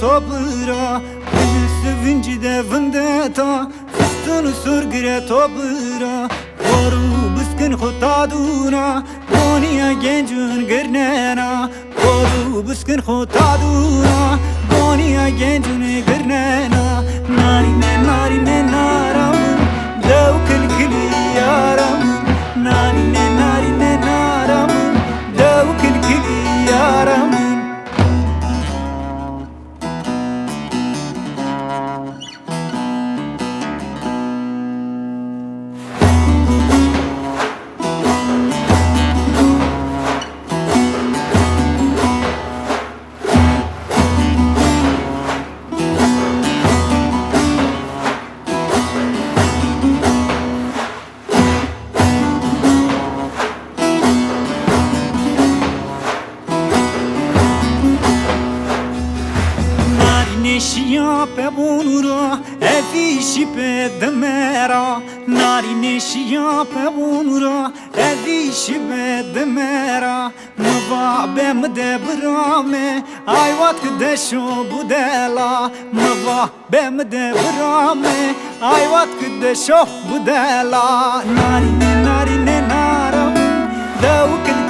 topura Beni sevinci de vendeta Fıstını sürgüre topura Koru bıskın xutaduna Boniya gencun gırnena Koru bıskın xutaduna Boniya gencun gırnena Narine narine naramın Dev kilkili yaramın Narine narine naramın Dev kilkili yaramın Neşiya pe bunura, evişi pe demera. Nari neşiya pe bunura, evişi pe demera. Mva bem de brame, ayvat kdeşo budela. Mva bem de brame, ayvat kdeşo budela. Nari ne naram, davuk